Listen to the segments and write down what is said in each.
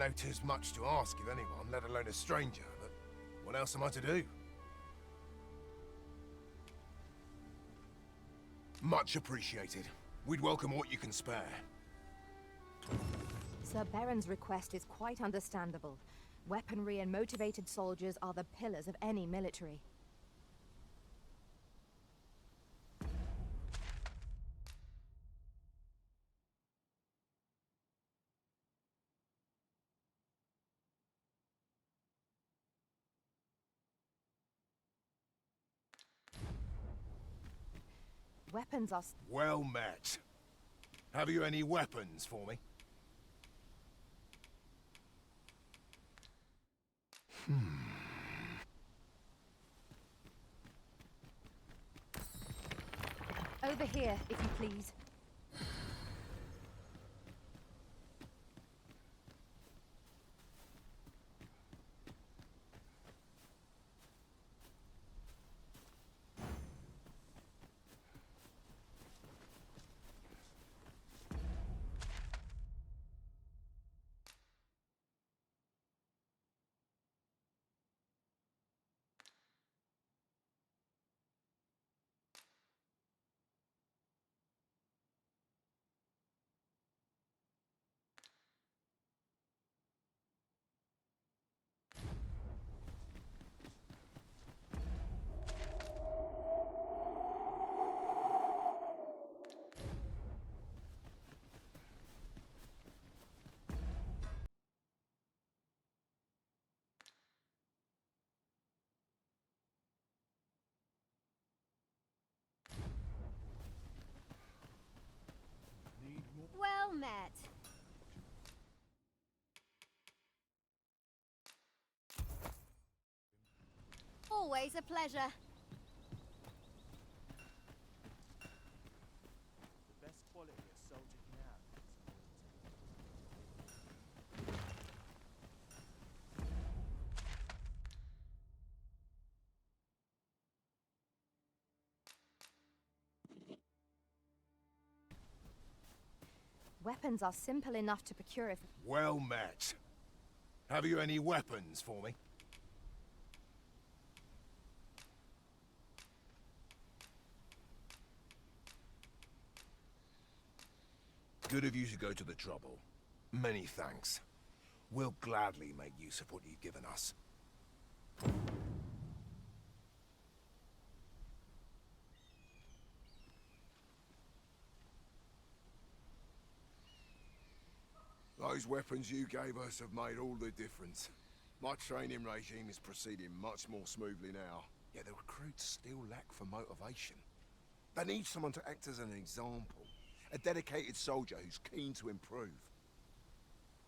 No, 'tis much to ask of anyone, let alone a stranger, but what else am I to do? Much appreciated. We'd welcome what you can spare. Sir Baron's request is quite understandable. Weaponry and motivated soldiers are the pillars of any military. Weapons are... Well met. Have you any weapons for me? Over here, if you please. Well met. Always a pleasure. The best quality a soldier can have Weapons are simple enough to procure if... Well met. Have you any weapons for me? Good of you to go to the trouble. Many thanks. We'll gladly make use of what you've given us. Those weapons you gave us have made all the difference. My training regime is proceeding much more smoothly now. Yet the recruits still lack for motivation. They need someone to act as an example. A dedicated soldier who's keen to improve.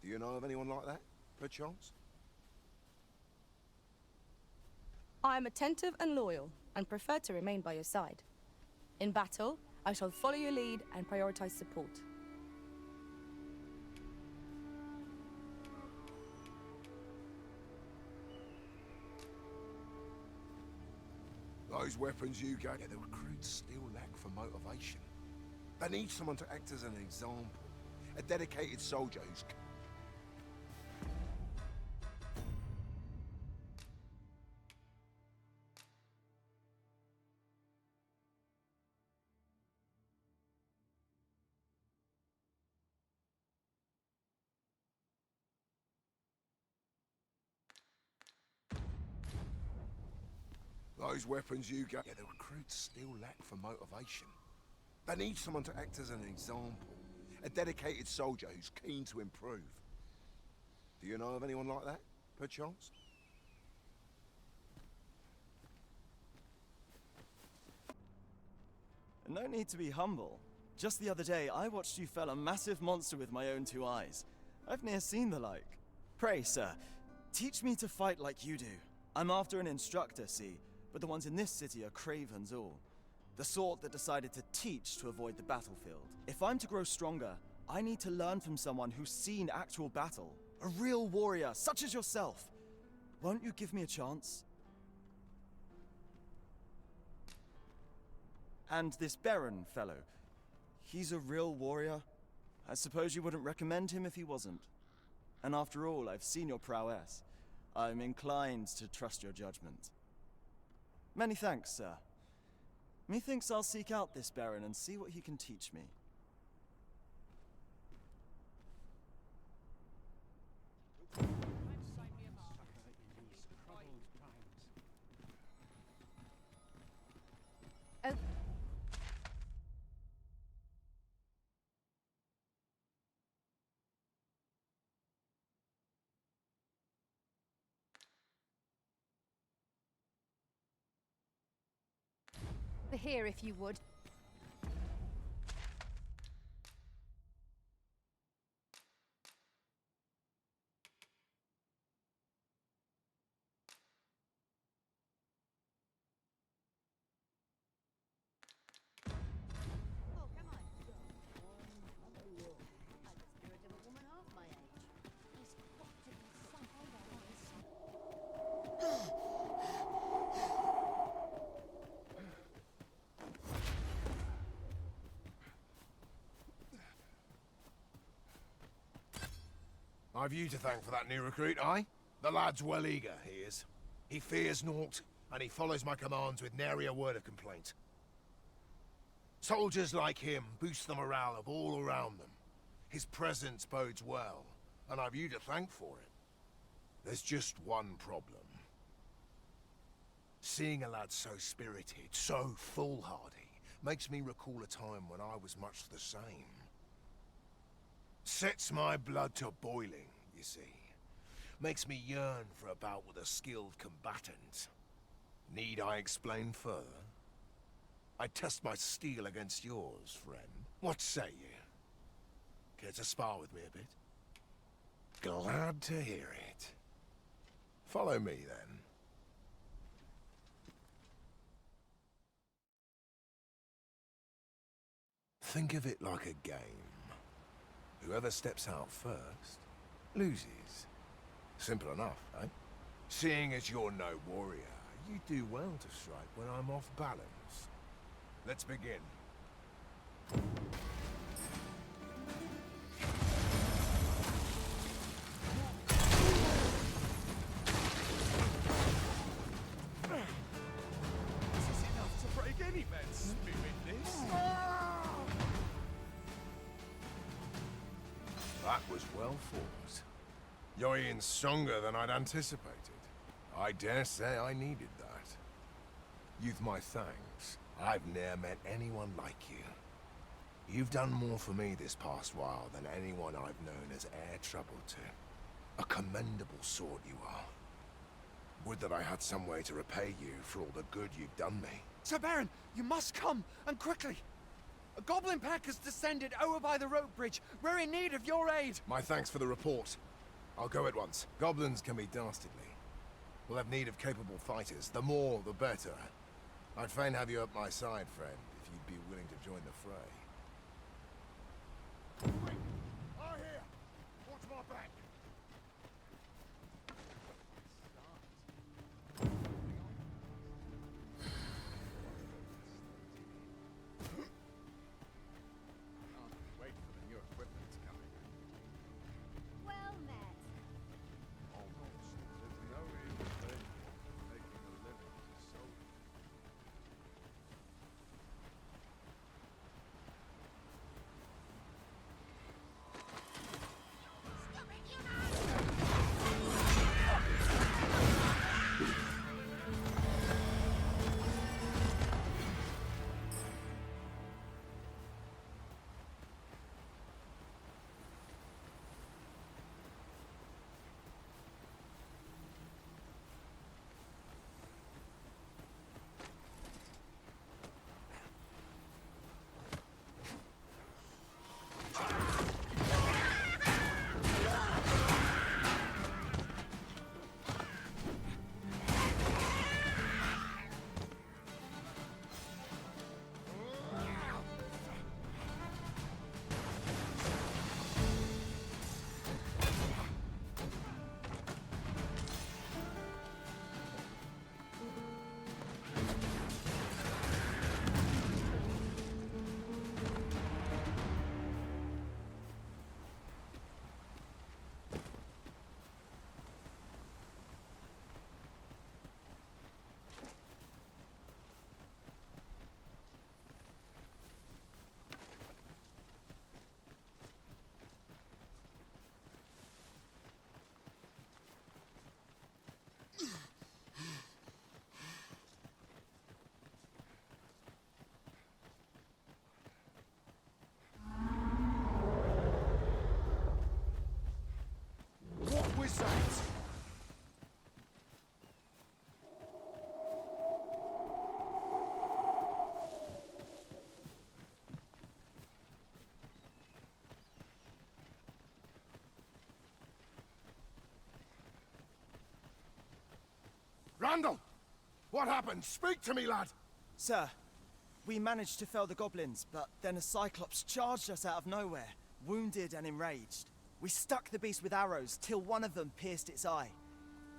Do you know of anyone like that, perchance? I am attentive and loyal, and prefer to remain by your side. In battle, I shall follow your lead and prioritize support. Those weapons you gave... Yeah, the recruits still lack for motivation. They need someone to act as an example. A dedicated soldier who's... Those weapons you gave... Yeah, the recruits still lack for motivation. They need someone to act as an example. A dedicated soldier who's keen to improve. Do you know of anyone like that, perchance? No need to be humble. Just the other day, I watched you fell a massive monster with my own two eyes. I've ne'er seen the like. Pray, sir, teach me to fight like you do. I'm after an instructor, see, but the ones in this city are cravens all. The sort that decided to teach to avoid the battlefield. If I'm to grow stronger, I need to learn from someone who's seen actual battle. A real warrior, such as yourself. Won't you give me a chance? And this Baron fellow, he's a real warrior? I suppose you wouldn't recommend him if he wasn't. And after all, I've seen your prowess. I'm inclined to trust your judgment. Many thanks, sir. Methinks I'll seek out this Baron and see what he can teach me. Oh. Here, if you would. I've you to thank for that new recruit, aye? The lad's well eager, he is. He fears naught, and he follows my commands with nary a word of complaint. Soldiers like him boost the morale of all around them. His presence bodes well, and I've you to thank for it. There's just one problem. Seeing a lad so spirited, so foolhardy, makes me recall a time when I was much the same. Sets my blood to boiling, you see. Makes me yearn for a bout with a skilled combatant. Need I explain further? I test my steel against yours, friend. What say you? Care to spar with me a bit? Glad to hear it. Follow me, then. Think of it like a game. Whoever steps out first, loses. Simple enough, eh? Seeing as you're no warrior, you do well to strike when I'm off balance. Let's begin. This is enough to break any man's spirit, this. That was well fought. You're even stronger than I'd anticipated. I dare say I needed that. You've my thanks. I've ne'er met anyone like you. You've done more for me this past while than anyone I've known has e'er troubled to. A commendable sort you are. Would that I had some way to repay you for all the good you've done me. Sir Baron, you must come, and quickly. A goblin pack has descended over by the rope bridge. We're in need of your aid. My thanks for the report. I'll go at once. Goblins can be dastardly. We'll have need of capable fighters. The more, the better. I'd fain have you up my side, friend, if you'd be willing to join the fray. Quick! Are here! Watch my back! Wait for the new equipment coming. Well met. Almost. There's no evil thing making a living as a soldier. Randall! What happened? Speak to me, lad! Sir, we managed to fell the goblins, but then a Cyclops charged us out of nowhere, wounded and enraged. We stuck the beast with arrows till one of them pierced its eye.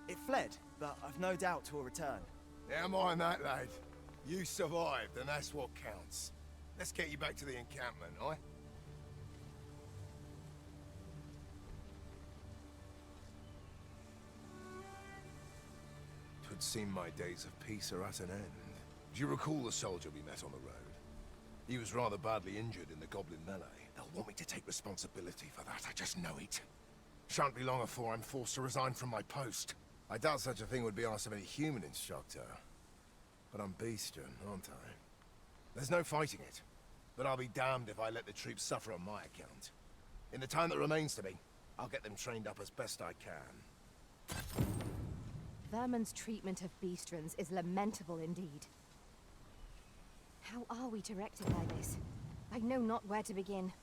It fled, but I've no doubt 'twill return. Never mind that, lad. You survived, and that's what counts. Let's get you back to the encampment, aye? Twould seem my days of peace are at an end. Do you recall the soldier we met on the road? He was rather badly injured in the goblin melee. They'll want me to take responsibility for that, I just know it. Shan't be long before I'm forced to resign from my post. I doubt such a thing would be asked of any human instructor. But I'm bestian, aren't I? There's no fighting it. But I'll be damned if I let the troops suffer on my account. In the time that remains to me, I'll get them trained up as best I can. Vermin's treatment of beastrons is lamentable indeed. How are we to rectify this? I know not where to begin.